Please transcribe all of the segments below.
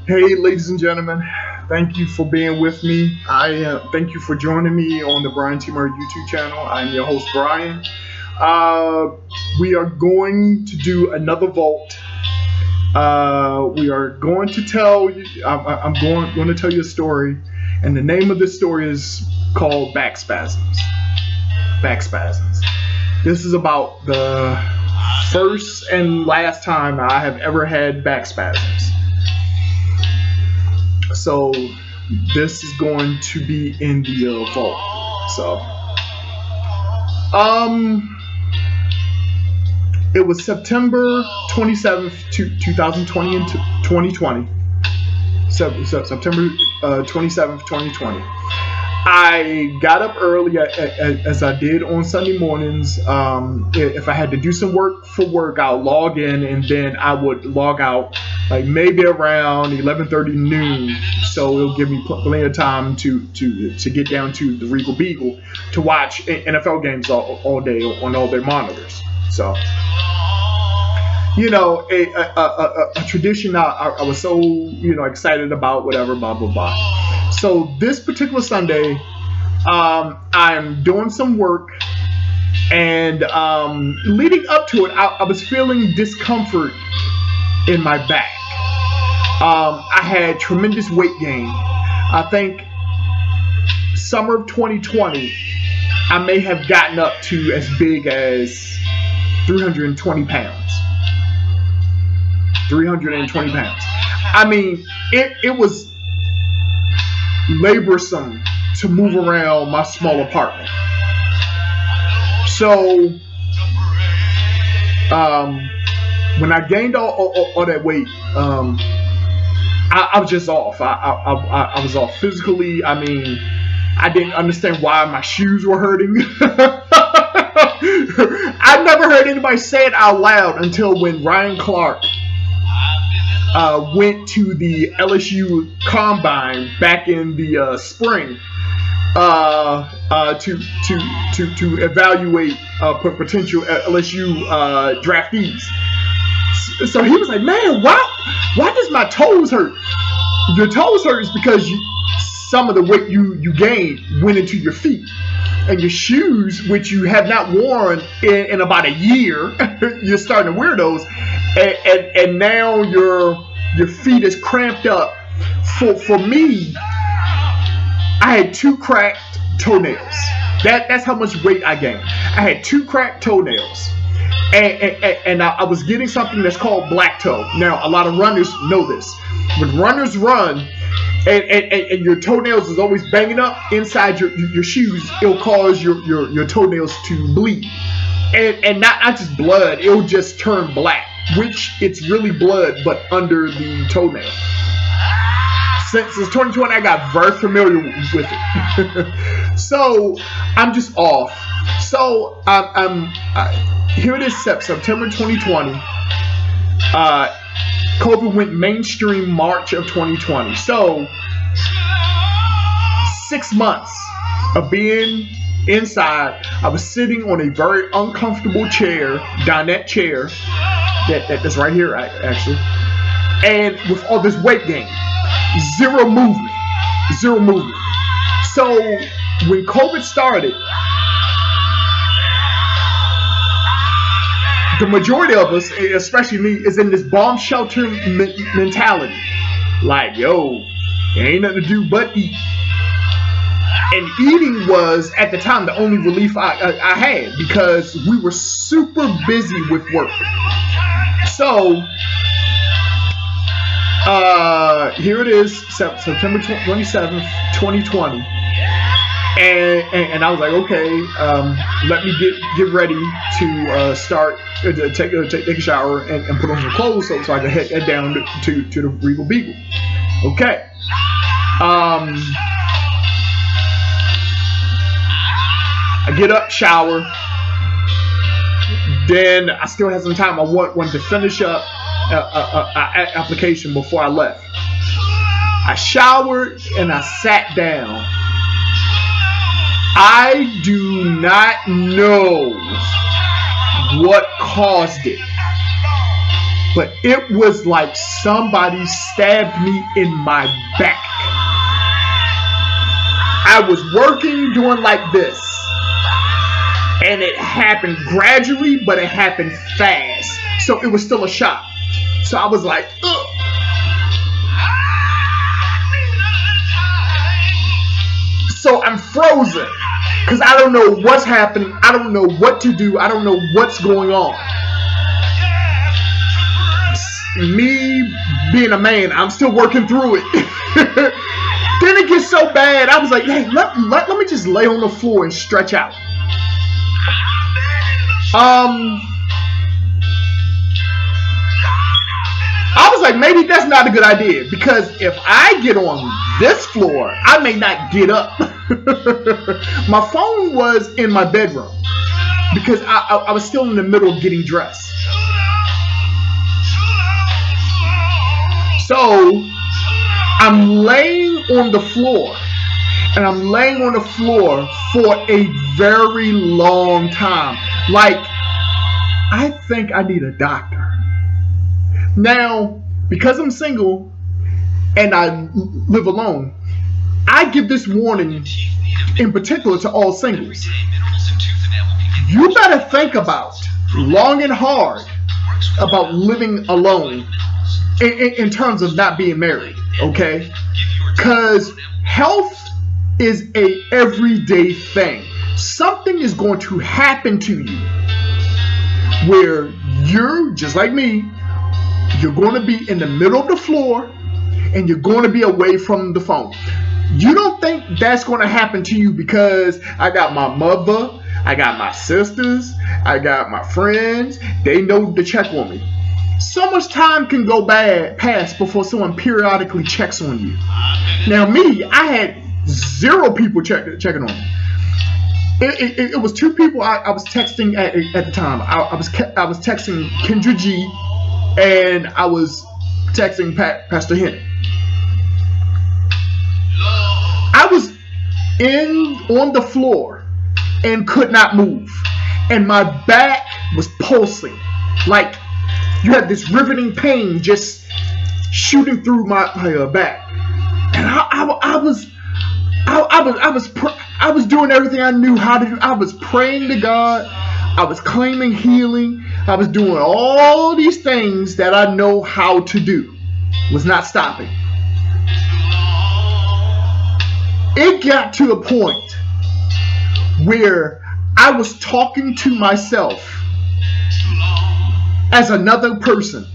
Hey, ladies and gentlemen, thank you for being with me. I thank you for joining me on the BrianTMurray YouTube channel. I'm your host, Brian. Uh, we are going to do another vault. We are going to tell you. I'm going to tell you a story, and the name of this story is called Back Spasms. Back Spasms. This is about the first and last time I have ever had back spasms. So this is going to be in the vault. So um, it was September 27th, 2020 and 2020. September 27th, 2020. I got up early as I did on Sunday mornings. If I had to do some work for work, I'll log in and then I would log out like maybe around 11:30 noon. So it'll give me plenty of time to get down to the Regal Beagle to watch NFL games all day on all their monitors. So a tradition I was so excited about, whatever, blah blah blah. So this particular Sunday, I'm doing some work, and leading up to it, I was feeling discomfort in my back. I had tremendous weight gain. I think summer of 2020, I may have gotten up to as big as 320 pounds. 320 pounds. I mean, it was laborsome to move around my small apartment. So when I gained all that weight, I was just off. I was off physically. I mean, I didn't understand why my shoes were hurting. I never heard anybody say it out loud until when Ryan Clark went to the LSU Combine back in the spring to evaluate potential LSU draftees. So he was like, "Man, why does my toes hurt?" Your toes hurt is because some of the weight you gained went into your feet. And your shoes, which you have not worn in about a year, you're starting to wear those, and now your feet is cramped up. For me, I had 2 cracked toenails. That's how much weight I gained. I had 2 cracked toenails, and I was getting something that's called black toe. Now, a lot of runners know this. When runners run, and your toenails is always banging up inside your shoes, it'll cause your toenails to bleed, and not just blood, it'll just turn black, which it's really blood but under the toenail. Since 2020, I got very familiar with it. So I'm just off. So here it is, September 2020. COVID went mainstream March of 2020. So 6 months of being inside, I was sitting on a very uncomfortable chair, dinette chair, that's right here actually, and with all this weight gain, zero movement. So when COVID started, the majority of us, especially me, is in this bomb shelter mentality. Like, yo, there ain't nothing to do but eat. And eating was, at the time, the only relief I had, because we were super busy with work. So, here it is, September 27th, 2020. And I was like, okay, let me get ready to start take a shower and put on some clothes so I can head down to the Regal Beagle. Okay. I get up, shower. Then I still had some time. I wanted to finish up an application before I left. I showered and I sat down. I do not know what caused it, but it was like somebody stabbed me in my back. I was working doing like this, and it happened gradually, but it happened fast. So it was still a shock. So I was like, ugh. So I'm frozen because I don't know what's happening. I don't know what to do. I don't know what's going on. Me being a man, I'm still working through it. Then it gets so bad, I was like, hey, let me just lay on the floor and stretch out. I was like, maybe that's not a good idea, because if I get on this floor, I may not get up. My phone was in my bedroom because I was still in the middle of getting dressed. So I'm laying on the floor, and I'm laying on the floor for a very long time. Like, I think I need a doctor. Now, because I'm single and I live alone, I give this warning in particular to all singles. You better think about long and hard about living alone in terms of not being married, okay? Because health is a everyday thing. Something is going to happen to you where you're, just like me, you're going to be in the middle of the floor and you're going to be away from the phone. You don't think that's going to happen to you because I got my mother, I got my sisters, I got my friends, they know to check on me. So much time can go past before someone periodically checks on you. Now me, I had 0 people checking on me. It was 2 people I was texting at the time. I was texting Kendra G, and I was texting Pastor Henry. I was on the floor and could not move, and my back was pulsing. Like, you had this riveting pain just shooting through my back, and I was doing everything I knew how to do. I was praying to God. I was claiming healing. I was doing all these things that I know how to do. Was not stopping. It got to a point where I was talking to myself as another person,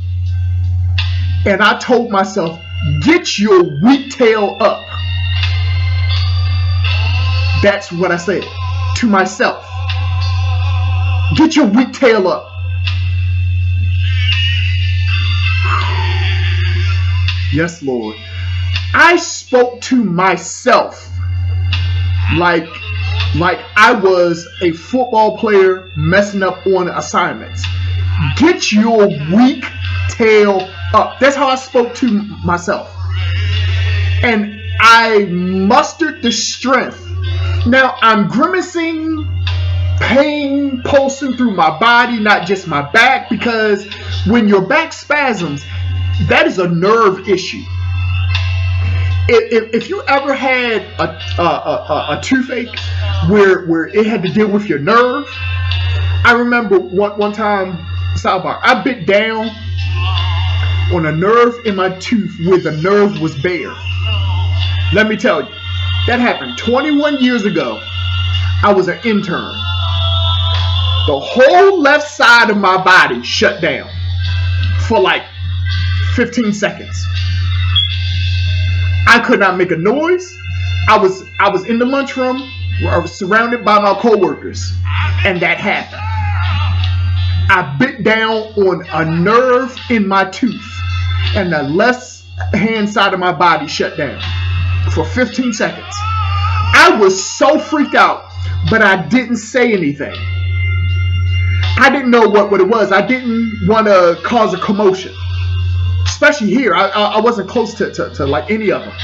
and I told myself, get your weak tail up. That's what I said to myself. Get your weak tail up. Yes, Lord. I spoke to myself like I was a football player messing up on assignments. Get your weak tail up. That's how I spoke to myself. And I mustered the strength. Now I'm grimacing, pain pulsing through my body, not just my back, because when your back spasms, that is a nerve issue. If you ever had a toothache where it had to deal with your nerve, I remember one time, sidebar, I bit down on a nerve in my tooth where the nerve was bare. Let me tell you, that happened 21 years ago. I was an intern. The whole left side of my body shut down for like 15 seconds. I could not make a noise. I was in the lunchroom where I was surrounded by my coworkers, and that happened. I bit down on a nerve in my tooth, and the left hand side of my body shut down for 15 seconds. I was so freaked out, but I didn't say anything. I didn't know what it was. I didn't want to cause a commotion. Especially here, I wasn't close to like any of them.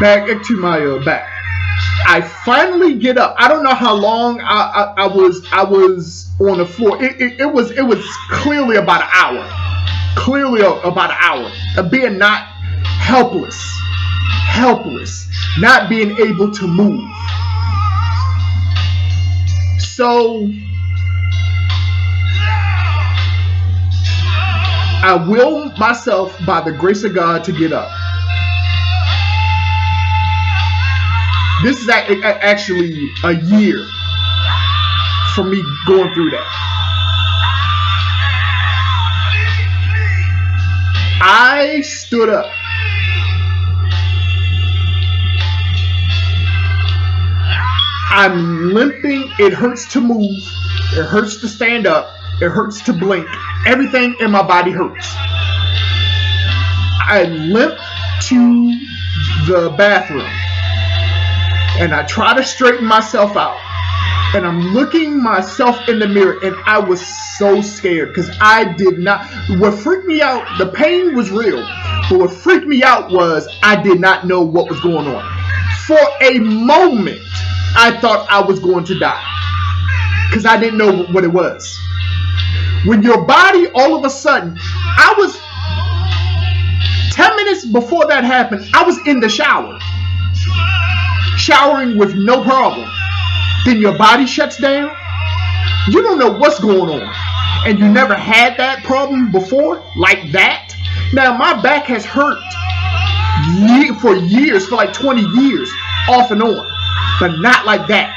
Back to my back. I finally get up. I don't know how long I was on the floor. It was clearly about an hour. Clearly about an hour of being not helpless, not being able to move. So I will myself, by the grace of God, to get up. This is actually a year for me going through that. I stood up. I'm limping. It hurts to move. It hurts to stand up. It hurts to blink. Everything in my body hurts. I limp to the bathroom and I try to straighten myself out. And I'm looking myself in the mirror and I was so scared because I did not. What freaked me out, the pain was real, but what freaked me out was I did not know what was going on. For a moment, I thought I was going to die because I didn't know what it was. When your body, all of a sudden, 10 minutes before that happened, I was in the shower, showering with no problem. Then your body shuts down. You don't know what's going on. And you never had that problem before, like that. Now, my back has hurt for years, for like 20 years, off and on, but not like that.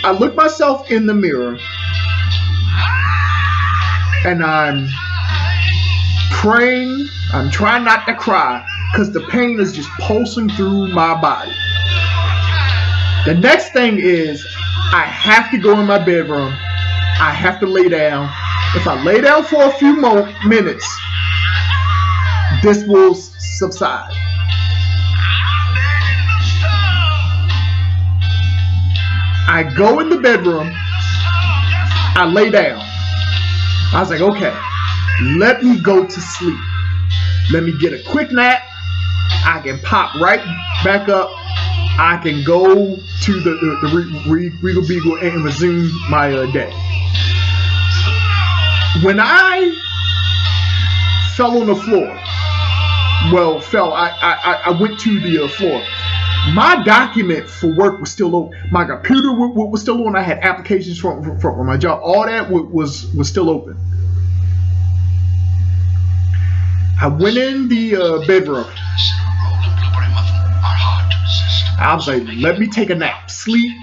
I look myself in the mirror and I'm praying. I'm trying not to cry because the pain is just pulsing through my body. The next thing is I have to go in my bedroom. I have to lay down. If I lay down for a few more minutes, this will subside. I go in the bedroom. I lay down. I was like, okay, let me go to sleep. Let me get a quick nap. I can pop right back up. I can go to the Regal Beagle and resume my day. When I fell on the floor, I went to the floor. My document for work was still open. My computer was still on. I had applications from my job. All that was still open. I went in the bedroom. I was like, let me take a nap. Sleep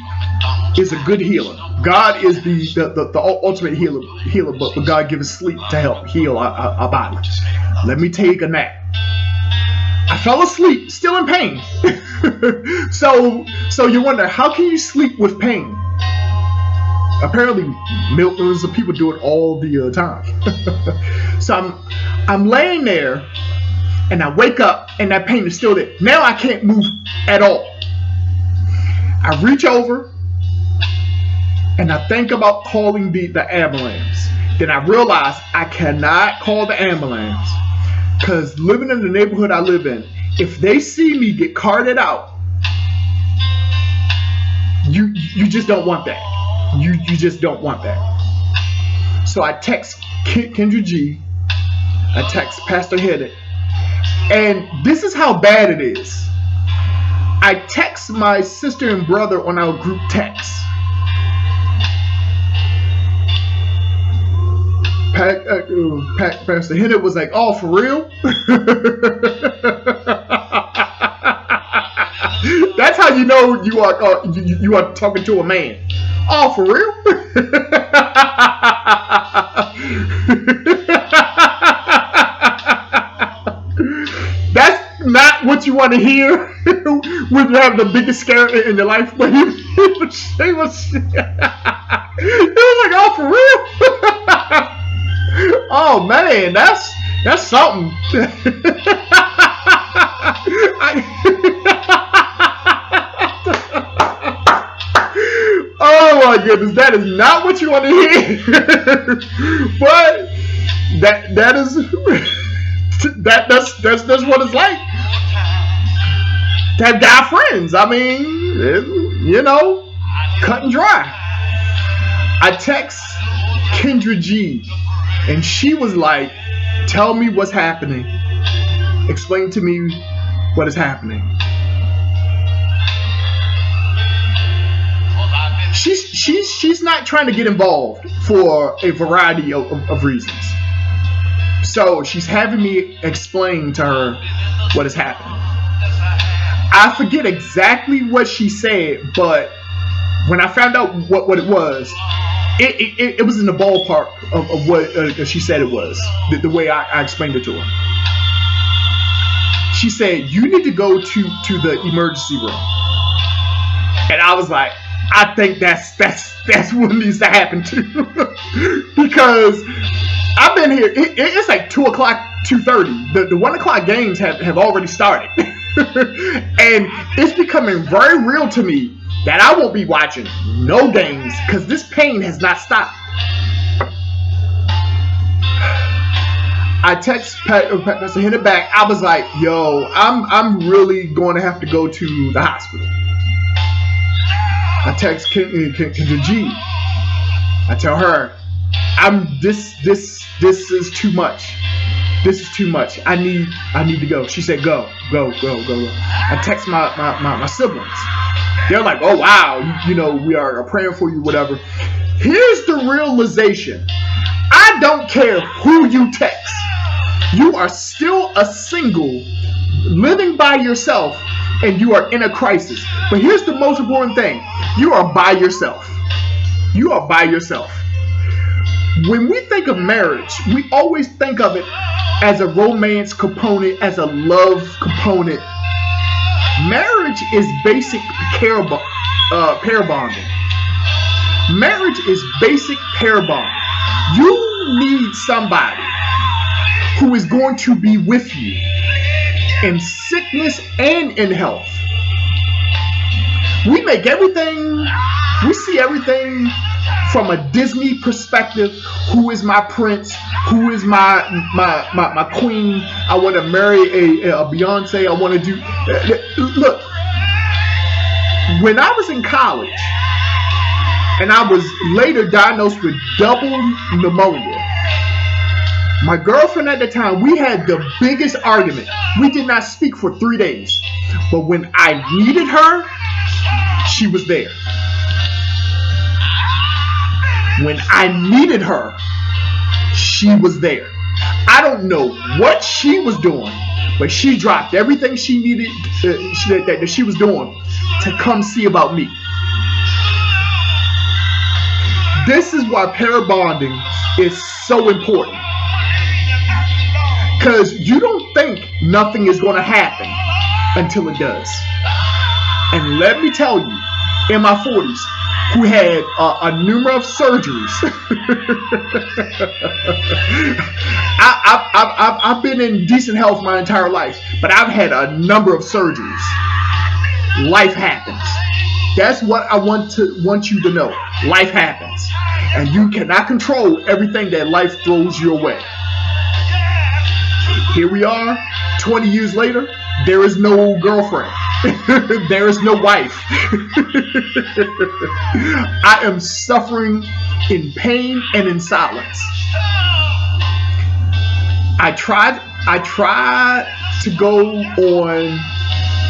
is a good healer. God is the ultimate healer, but God gives us sleep to help heal our body. Let me take a nap. I fell asleep, still in pain. So you wonder, how can you sleep with pain? Apparently, millions of people do it all the time. So I'm laying there, and I wake up, and that pain is still there. Now I can't move at all. I reach over, and I think about calling the ambulance. Then I realize I cannot call the ambulance. Because living in the neighborhood I live in, if they see me get carted out, you just don't want that. You just don't want that. So I text Kendra G. I text Pastor Hedden. And this is how bad it is. I text my sister and brother on our group text. Pastor Hedden was like, "Oh, for real?" That's how you know you are talking to a man. Oh, for real? That's not what you want to hear when you have the biggest scare in your life. But he was like, "Oh, for real?" Oh man, that's something. Oh my goodness, that is not what you want to hear. But that is That's what it's like to have guy friends. I mean, cut and dry. I text Kendra G, and she was like, "Tell me what's happening. Explain to me what is happening." She's not trying to get involved for a variety of reasons. So she's having me explain to her what is happening. I forget exactly what she said, but when I found out what it was, it was in the ballpark of what she said it was, the way I explained it to her. She said, "You need to go to the emergency room." And I was like, I think that's what needs to happen too. Because I've been here, it's like 2 o'clock, 2:30. The 1 o'clock games have already started. And it's becoming very real to me that I won't be watching no games because this pain has not stopped. I text Pastor Henry back. I was like, "Yo, I'm really going to have to go to the hospital." I text Kendra G. I tell her, this is too much. This is too much. I need to go. She said, go. I text my siblings. They're like, "Oh wow, we are praying for you, whatever." Here's the realization. I don't care who you text. You are still a single, living by yourself, and you are in a crisis. But here's the most important thing. You are by yourself. You are by yourself. When we think of marriage, we always think of it as a romance component, as a love component. Marriage is basic pair bonding. Marriage is basic pair bonding. You need somebody who is going to be with you in sickness and in health. We see everything from a Disney perspective. Who is my prince? Who is my queen? I want to marry a Beyonce. I want to do. Look, when I was in college and I was later diagnosed with double pneumonia, my girlfriend at the time, we had the biggest argument. We did not speak for 3 days. But when I needed her, she was there. When I needed her, she was there. I don't know what she was doing, but she dropped everything she needed that she was doing to come see about me. This is why pair bonding is so important. Because you don't think nothing is going to happen until it does. And let me tell you, in my 40s, who had a number of surgeries. I've been in decent health my entire life, but I've had a number of surgeries. Life happens. That's what I want you to know. Life happens. And you cannot control everything that life throws your way. Here we are, 20 years later, there is no girlfriend. There is no wife. I am suffering in pain and in silence. I tried to go on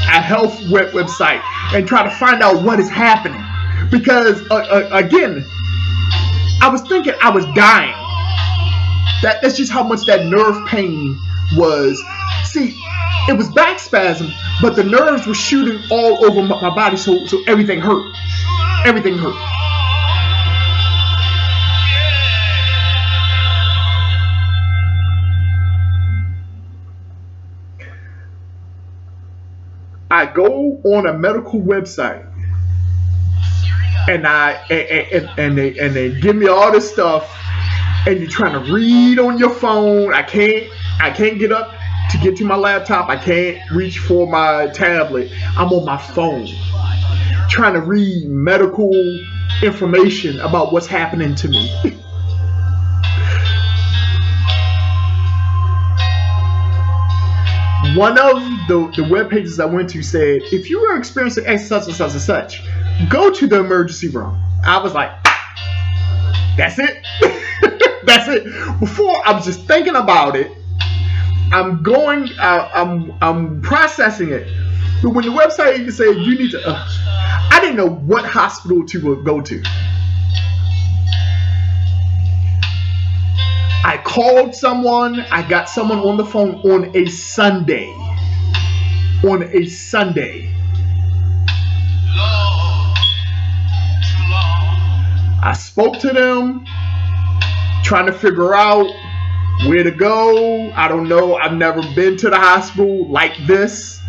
a health website and try to find out what is happening. Because, again, I was thinking I was dying. That's just how much that nerve pain was. See, it was back spasm, but the nerves were shooting all over my body, so everything hurt. Everything hurt. I go on a medical website, and they give me all this stuff, and you're trying to read on your phone. I can't get up to get to my laptop. I can't reach for my tablet. I'm on my phone trying to read medical information about what's happening to me. one of the web pages I went to said, if you are experiencing such and such and such, go to the emergency room. I was like, that's it. That's it. Before, I was just thinking about it. I'm processing it. But when the website said you need to, I didn't know what hospital to go to. I called someone. I got someone on the phone on a Sunday. I spoke to them, trying to figure out where to go. I don't know. I've never been to the hospital like this.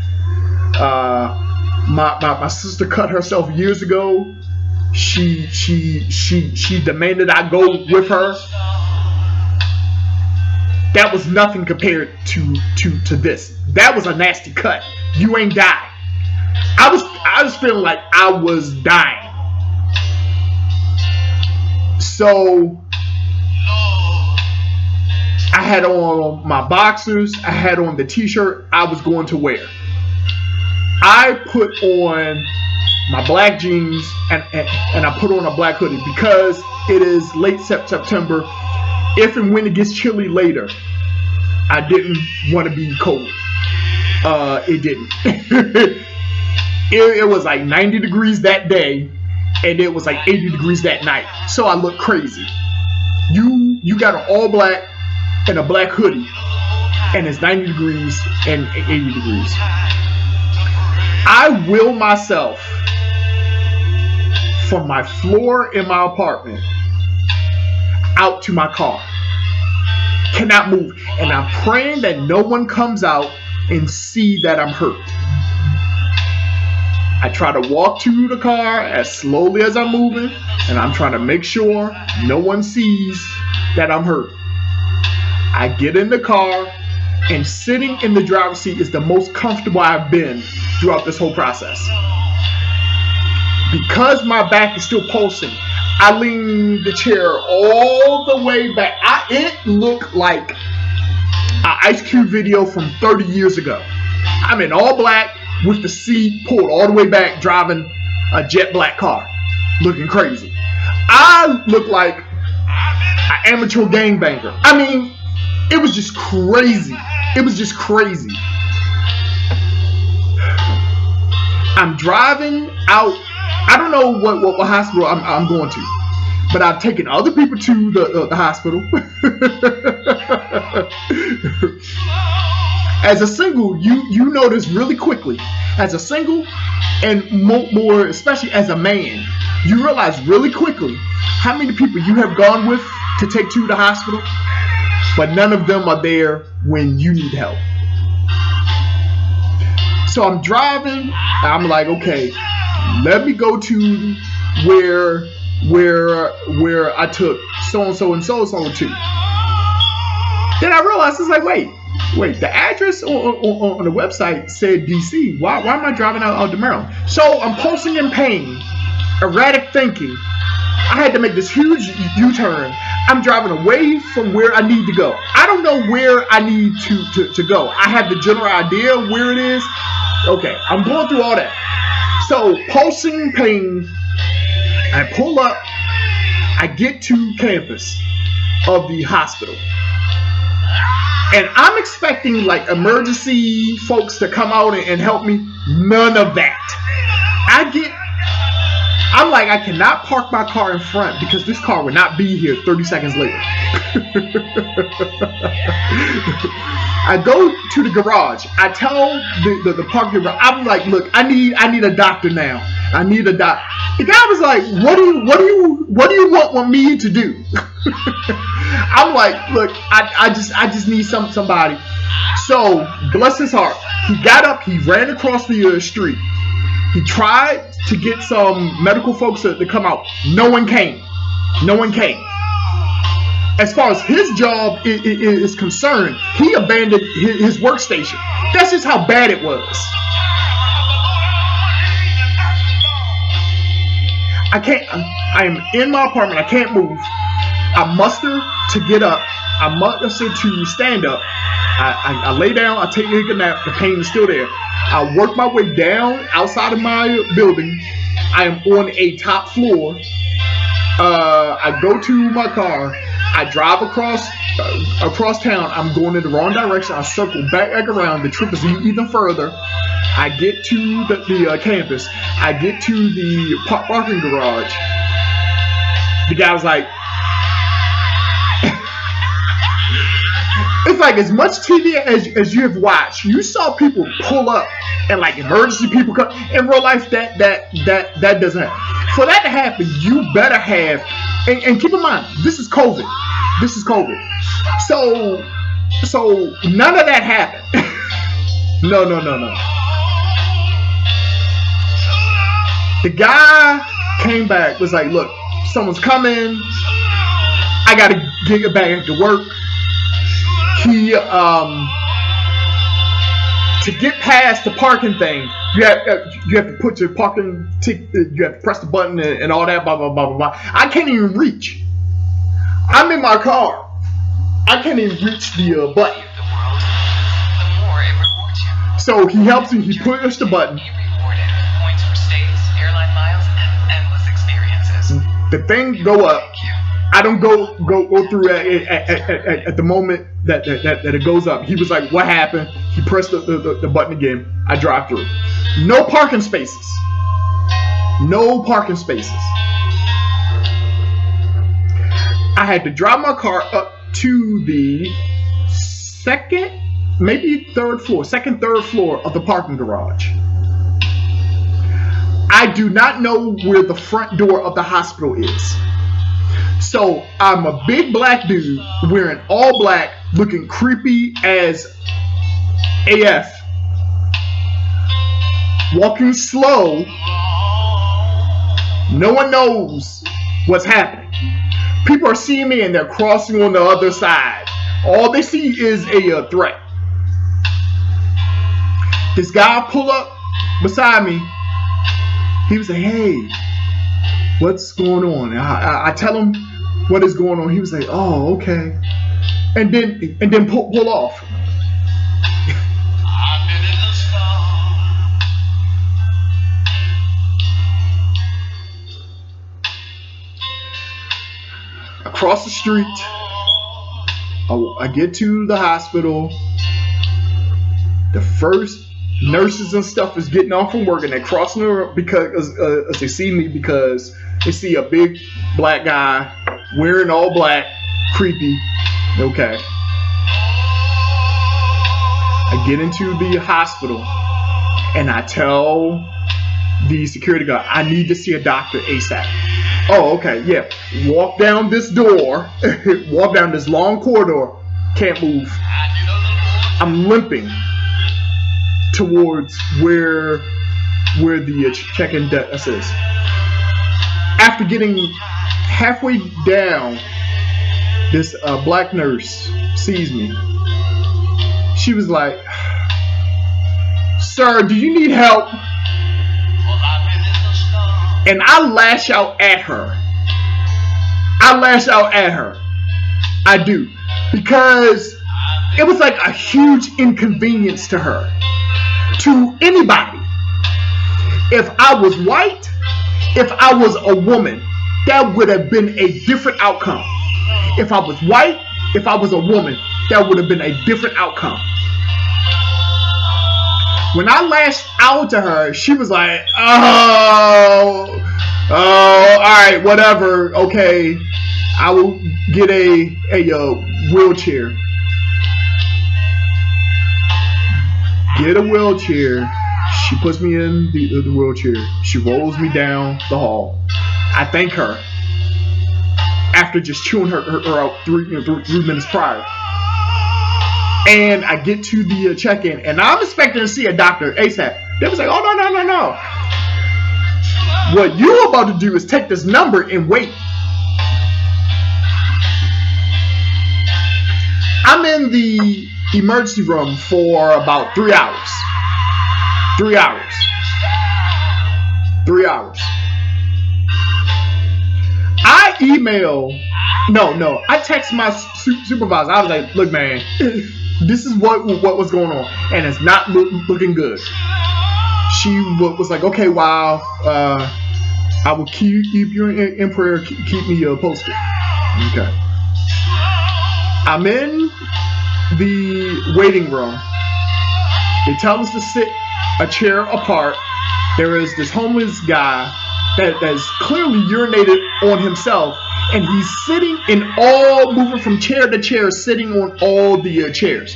My sister cut herself years ago. She demanded I go with her. That was nothing compared to this. That was a nasty cut. You ain't died. I was feeling like I was dying. So I had on my boxers. I had on the t-shirt I was going to wear. I put on my black jeans and I put on a black hoodie because it is late September. If and when it gets chilly later, I didn't want to be cold. It didn't. it was like 90 degrees that day, and it was like 80 degrees that night. So I looked crazy. You got an all black and a black hoodie, and it's 90 degrees and 80 degrees. I will myself from my floor in my apartment out to my car. Cannot move. And I'm praying that no one comes out and see that I'm hurt. I try to walk to the car as slowly as I'm moving, and I'm trying to make sure no one sees that I'm hurt. I get in the car, and sitting in the driver's seat is the most comfortable I've been throughout this whole process. Because my back is still pulsing, I leaned the chair all the way back. It looked like an Ice Cube video from 30 years ago. I'm in all black with the seat pulled all the way back, driving a jet black car, looking crazy. I look like an amateur gangbanger. I mean, it was just crazy. It was just crazy. I'm driving out. I don't know what hospital I'm going to, but I've taken other people to the hospital. As a single, you know this really quickly. As a single, and more especially as a man, you realize really quickly how many people you have gone with to take to the hospital, but none of them are there when you need help. So I'm driving. I'm like, okay, let me go to where I took so and so to. Then I realized it's like, wait, the address on the website said DC. Why am I driving out to Maryland? So I'm pulsing in pain, erratic thinking. I had to make this huge U-turn. I'm driving away from where I need to go. I don't know where I need to go. I have the general idea where it is. Okay, I'm going through all that. So, pulsing pain, I pull up, I get to campus of the hospital. And I'm expecting like emergency folks to come out and help me. None of that. I'm like, I cannot park my car in front because this car would not be here 30 seconds later. I go to the garage. I tell the parking garage, I'm like, look, I need a doctor now. I need a doctor. The guy was like, what do you want me to do? I'm like, look, I just need somebody. So bless his heart, he got up, he ran across the street. He tried to get some medical folks to come out. No one came. As far as his job is concerned, he abandoned his workstation. That's just how bad it was. I am in my apartment. I can't move. I muster to get up. I muster to stand up. I lay down, I take a nap, the pain is still there. I work my way down outside of my building. I am on a top floor. I go to my car. I drive across town. I'm going in the wrong direction. I circle back around. The trip is even further. I get to the campus. I get to the parking garage. The guy was like, it's like as much TV as you have watched. You saw people pull up and like emergency people come. In real life, that doesn't happen. For that to happen, you better have. And keep in mind, this is COVID. This is COVID. So none of that happened. No. The guy came back, was like, look, someone's coming. I gotta get back to work. He to get past the parking thing, you have to put your parking ticket, you have to press the button and all that, blah blah blah blah blah. I can't even reach. I'm in my car. I can't even reach the button. So he helps you. He pushes the button. The thing go up. I don't go through at the moment that it goes up. He was like, "What happened?" He pressed the button again. I drive through. No parking spaces. No parking spaces. I had to drive my car up to the second, third floor of the parking garage. I do not know where the front door of the hospital is. So I'm a big black dude wearing all black, looking creepy as AF, walking slow. No one knows what's happening. People are seeing me and they're crossing on the other side. All they see is a threat. This guy pull up beside me. He was like, "Hey, what's going on?" I tell him what is going on. He was like, "Oh, okay," and then pull off. Across the street, I get to the hospital. The first nurses and stuff is getting off from work and they're crossing the because they see me, because they see a big black guy wearing all black, creepy. Okay. I get into the hospital and I tell the security guard, I need to see a doctor ASAP. Oh, okay, yeah. Walk down this door, walk down this long corridor, can't move. I'm limping towards where the check-in desk is. After getting halfway down, this black nurse sees me. She was like, "Sir, do you need help?" And I lash out at her. I do. Because it was like a huge inconvenience to her. To anybody. If I was white, if I was a woman, that would have been a different outcome. If I was white, if I was a woman, that would have been a different outcome. When I lashed out to her, she was like, oh, all right, whatever, okay, I will get a wheelchair. Get a wheelchair. She puts me in the wheelchair. She rolls me down the hall. I thank her after just chewing her out 3 minutes prior. And I get to the check-in, and I'm expecting to see a doctor ASAP. They was like, "Oh, no. What you're about to do is take this number and wait." I'm in the emergency room for about 3 hours. 3 hours. 3 hours. I text my supervisor. I was like, "Look, man, this is what was going on, and it's not looking good. She was like, okay, wow, I will keep you in prayer, keep me posted. Okay. I'm in the waiting room. They tell us to sit a chair apart. There is this homeless guy that's clearly urinated on himself, and he's sitting moving from chair to chair, sitting on all the chairs.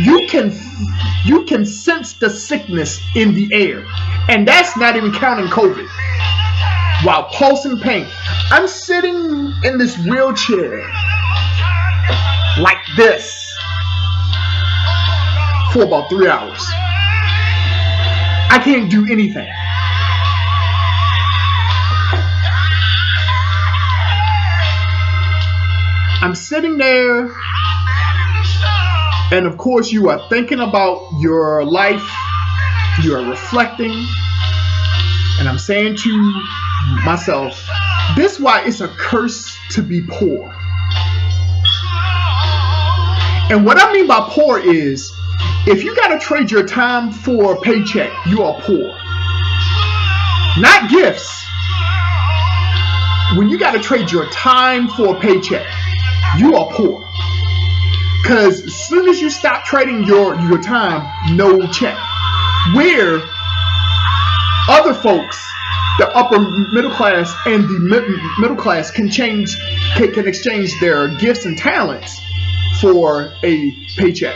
You can sense the sickness in the air, and that's not even counting COVID. While pulsing pain, I'm sitting in this wheelchair like this for about 3 hours. I can't do anything. I'm sitting there, and of course you are thinking about your life, you are reflecting, and I'm saying to myself, this is why it's a curse to be poor. And what I mean by poor is, if you gotta trade your time for a paycheck, you are poor. Not gifts. When you gotta trade your time for a paycheck, you are poor. Because as soon as you stop trading your time, no check. Where other folks, the upper middle class and the middle class can exchange their gifts and talents for a paycheck.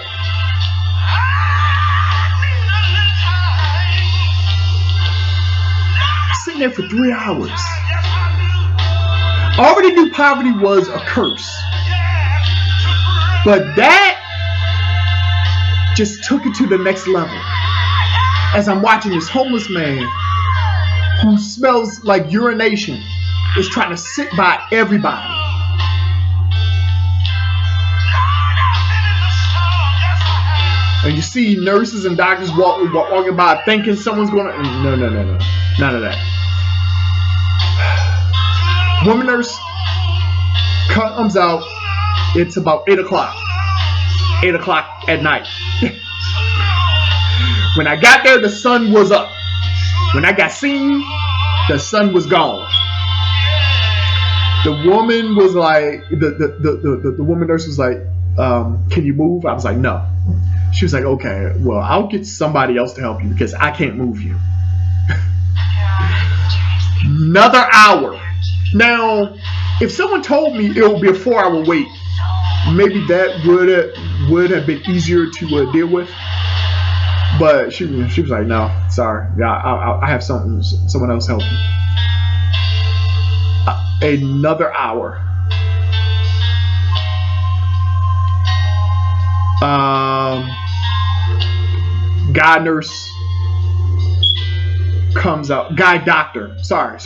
Sitting there for 3 hours. I already knew poverty was a curse, but that just took it to the next level. As I'm watching this homeless man who smells like urination is trying to sit by everybody. And you see nurses and doctors walking by thinking someone's going to... No. None of that. Woman nurse comes out. It's about 8 o'clock. 8 o'clock at night. When I got there, the sun was up. When I got seen, the sun was gone. The woman was like, the woman nurse was like, can you move? I was like, no. She was like, okay, well, I'll get somebody else to help you because I can't move you. Another hour. Now, if someone told me it would be a 4-hour wait, maybe that would have been easier to deal with. But she was like, no, sorry. Yeah, I have someone else help you. Another hour. Guy nurse comes out. Guy doctor. Sorry.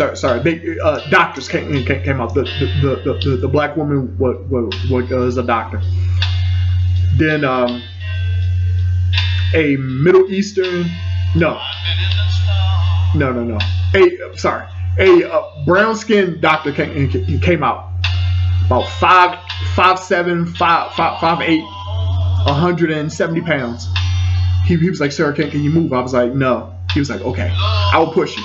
Doctors came out. The black woman was a doctor. Then a Middle Eastern. No. A brown skinned doctor came out. About 5'7", 5'8", 170 pounds. He was like, sir, can you move? I was like, no. He was like, okay, I will push you.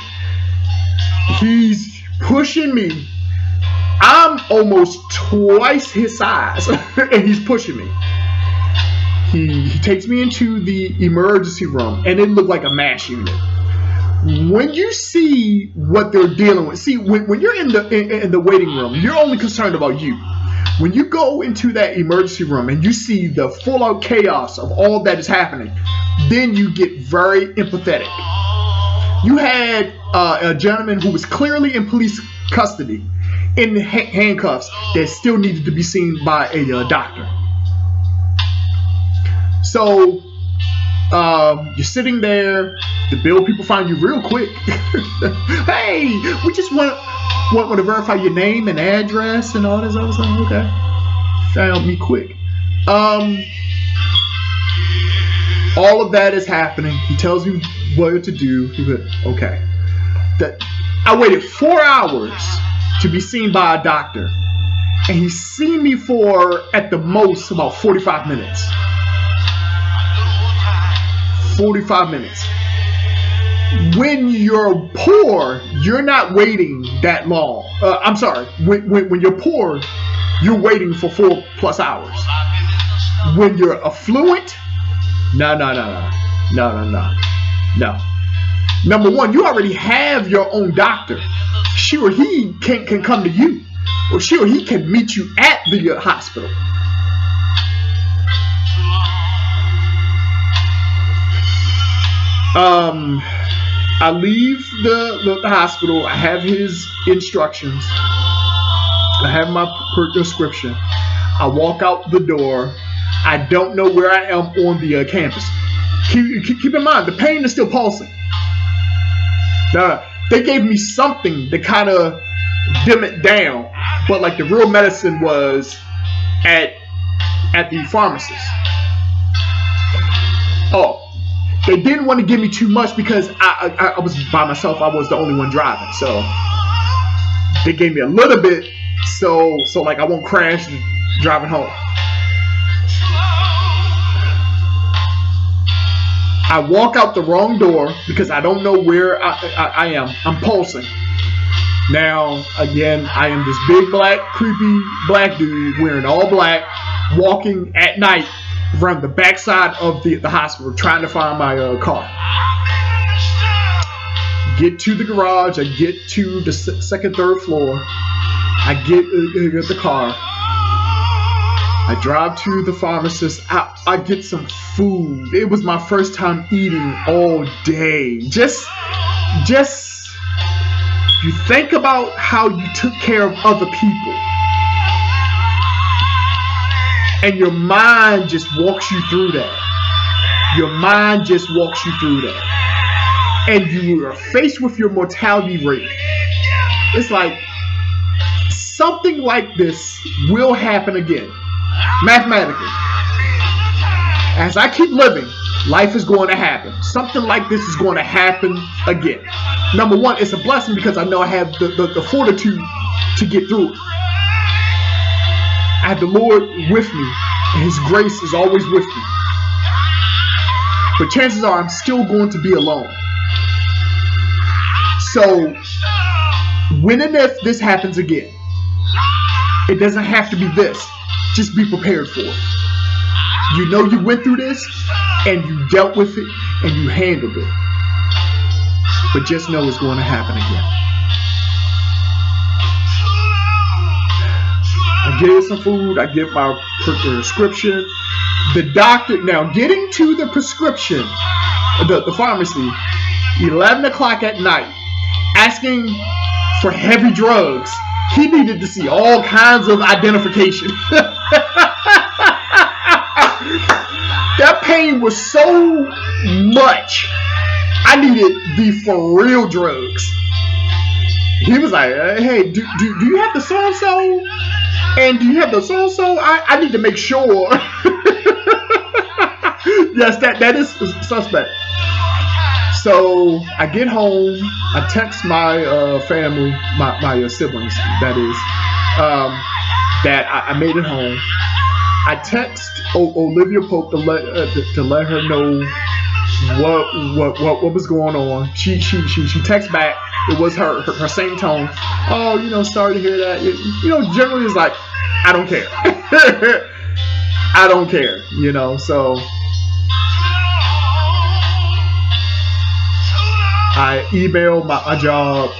He's pushing me. I'm almost twice his size, and he's pushing me. He takes me into the emergency room, and it looked like a MASH unit. When you see what they're dealing with, see, when you're in the waiting room, you're only concerned about you. When you go into that emergency room and you see the full-out chaos of all that is happening, then you get very empathetic. You had a gentleman who was clearly in police custody in handcuffs that still needed to be seen by a doctor. So you're sitting there. The bill people find you real quick. Hey, we just want to verify your name and address and all this other stuff. Okay, found me quick. All of that is happening. He tells you what to do. He went, okay. I waited 4 hours to be seen by a doctor, and he's seen me for at the most about 45 minutes. 45 minutes. When you're poor, you're not waiting that long. I'm sorry. When you're poor, you're waiting for 4+ hours. When you're affluent, no. Number one, you already have your own doctor. She or he can come to you, or she or he can meet you at the hospital. I leave the hospital. I have his instructions. I have my prescription. I walk out the door. I don't know where I am on the campus. Keep in mind, the pain is still pulsing. They gave me something to kind of dim it down, but like the real medicine was at the pharmacist. Oh, they didn't want to give me too much because I was by myself. I was the only one driving, so they gave me a little bit, so like I won't crash driving home. I walk out the wrong door because I don't know where I am. I'm pulsing. Now, again, I am this big black, creepy black dude wearing all black, walking at night around the backside of the hospital trying to find my car. Get to the garage. I get to the second, third floor. I get the car. I drive to the pharmacist. I get some food. It was my first time eating all day. Just you think about how you took care of other people, and your mind just walks you through that. Your mind just walks you through that. And you are faced with your mortality rate. It's like something like this will happen again. Mathematically. As I keep living, life is going to happen. Something like this is going to happen again. Number one, it's a blessing because I know I have the fortitude to get through it. I have the Lord with me, and His grace is always with me. But chances are I'm still going to be alone. So, when and if this happens again, it doesn't have to be this. Just be prepared for it. You know you went through this, and you dealt with it, and you handled it. But just know it's going to happen again. I get some food. I get my prescription. The doctor, now getting to the prescription, the pharmacy, 11 o'clock at night, asking for heavy drugs. He needed to see all kinds of identification. That pain was so much. I needed the for real drugs. He was like, hey, do you have the so-and-so? And do you have the so-and-so? I need to make sure. Yes, that is suspect. So I get home. I text my family, my siblings, that is, that I made it home. I text Olivia Pope to let her know what was going on. She texts back. It was her same tone. Oh, sorry to hear that. Generally it's like, I don't care. I don't care. So I emailed my job.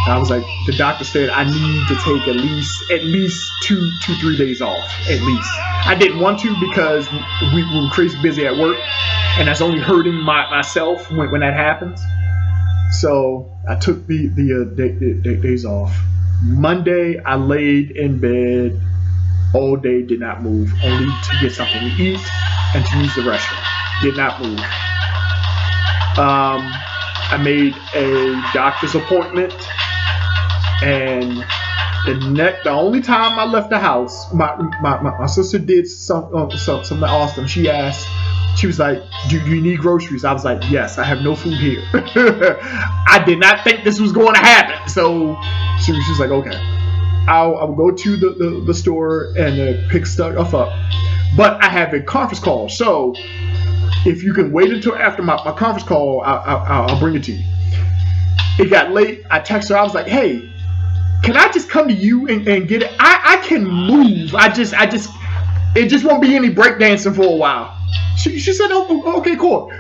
I was like, the doctor said I need to take at least 2-3 days off, at least. I didn't want to because we were crazy busy at work, and that's only hurting myself when that happens. So I took the days off. Monday, I laid in bed all day, did not move, only to get something to eat and to use the restroom. Did not move. I made a doctor's appointment, and the only time I left the house, my sister did something awesome. She asked, she was like, do you need groceries? I was like, yes, I have no food here. I did not think this was going to happen. So she was like, okay, I'll go to the store and pick stuff up. But I have a conference call. So If you can wait until after my conference call, I'll bring it to you. It got late. I texted her. I was like, hey, can I just come to you and get it? I can move. It just won't be any breakdancing for a while. She said, oh, okay, cool.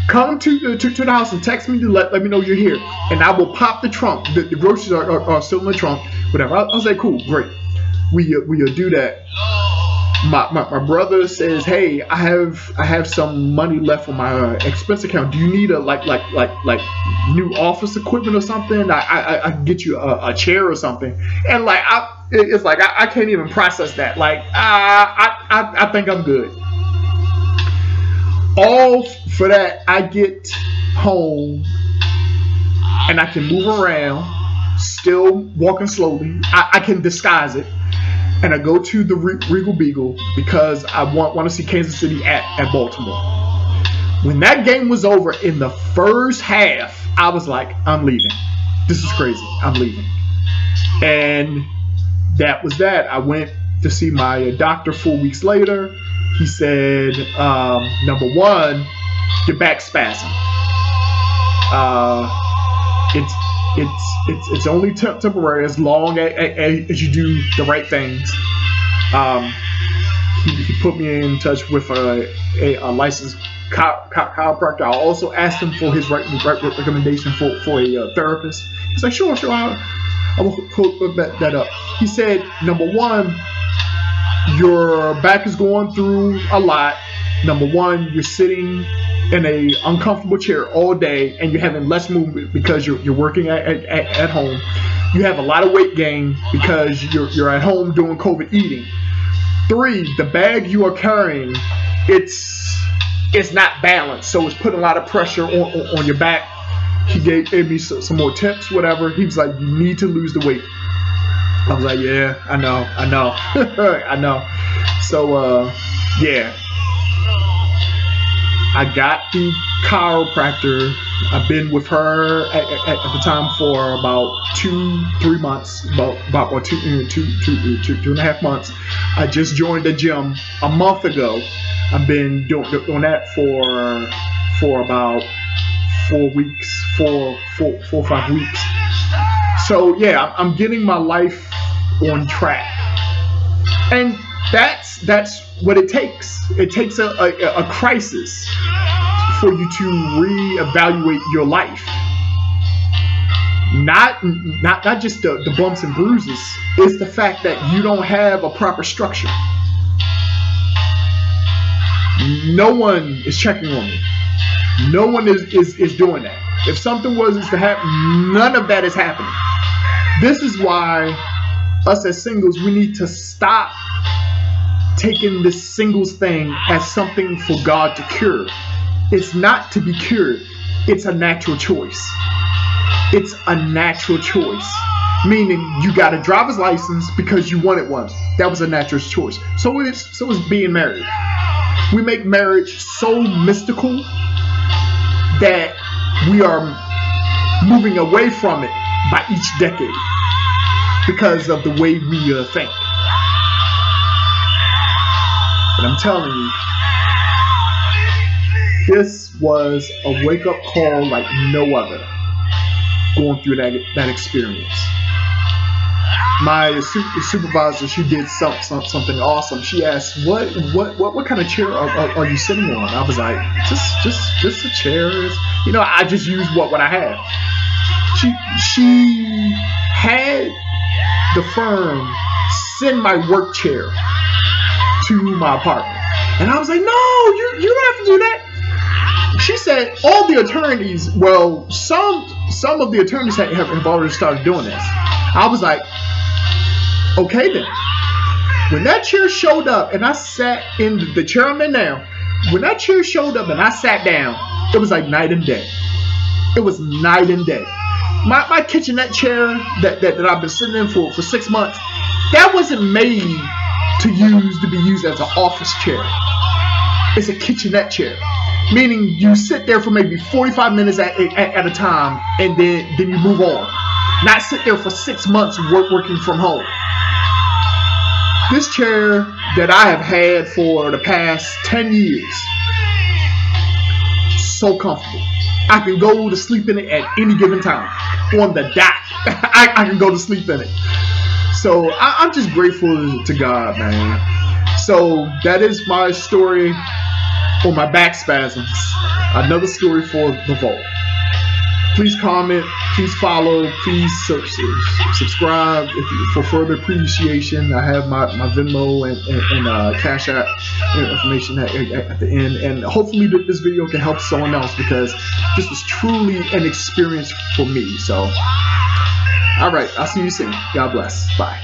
Come to the house and text me to let me know you're here. And I will pop the trunk. The groceries are still in the trunk. Whatever. I was like, cool, great. We'll do that. My brother says, hey, I have some money left on my expense account. Do you need a like new office equipment or something? I can get you a chair or something. And like it's like I can't even process that. Like I think I'm good. All for that, I get home and I can move around, still walking slowly. I can disguise it. And I go to the Regal Beagle because I want to see Kansas City at Baltimore. When that game was over in the first half, I was like, I'm leaving. This is crazy. I'm leaving. And that was that. I went to see my doctor 4 weeks later. He said, number one, your back spasm. It's only temporary as long as you do the right things. He put me in touch with a licensed chiropractor. I also asked him for his right recommendation for a therapist. He's like, sure, I will hook that up. He said, number one, your back is going through a lot. Number one, you're sitting in a uncomfortable chair all day and you're having less movement because you're working at home. You have a lot of weight gain because you're at home doing COVID eating. 3, the bag you are carrying, it's not balanced, so it's putting a lot of pressure on your back. He gave me some more tips, whatever. He was like, you need to lose the weight. I was like, yeah, I know. I know. So yeah, I got the chiropractor. I've been with her at the time for about 2-3 months, about 2.5 months. I just joined the gym a month ago. I've been doing that for about 4 weeks, 4 or 5 weeks. So yeah, I'm getting my life on track, and that's what it takes. It takes a crisis for you to reevaluate your life. Not just the bumps and bruises. It's the fact that you don't have a proper structure. No one is checking on me. No one is doing that. If something was to happen, none of that is happening. This is why us as singles, we need to stop taking this singles thing as something for God to cure. It's not to be cured. It's a natural choice. It's a natural choice. Meaning you got a driver's license because you wanted one. That was a natural choice. So is being married. We make marriage so mystical that we are moving away from it by each decade because of the way we think. But I'm telling you, this was a wake-up call like no other, going through that experience. My supervisor, she did something awesome. She asked, what kind of chair are you sitting on? I was like, just a chair. You know, I just used what I had. She had the firm send my work chair to my apartment, and I was like, no, you don't have to do that. She said all the attorneys, well, some of the attorneys have already started doing this. I was like, okay then. When that chair showed up and I sat in the chair I'm in now, when that chair showed up and I sat down, it was like night and day. It was night and day. My kitchenette chair that I've been sitting in for 6 months, that wasn't made to be used as an office chair. It's a kitchenette chair, meaning you sit there for maybe 45 minutes at a time, and then you move on. Not sit there for 6 months working from home. This chair that I have had for the past 10 years so comfortable. I can go to sleep in it at any given time. On the dot, I can go to sleep in it. So I'm just grateful to God, man. So that is my story for my back spasms. Another story for the vault. Please comment, please follow, please subscribe for further appreciation. I have my Venmo and Cash App information at the end. And hopefully this video can help someone else, because this was truly an experience for me. So, all right, I'll see you soon. God bless. Bye.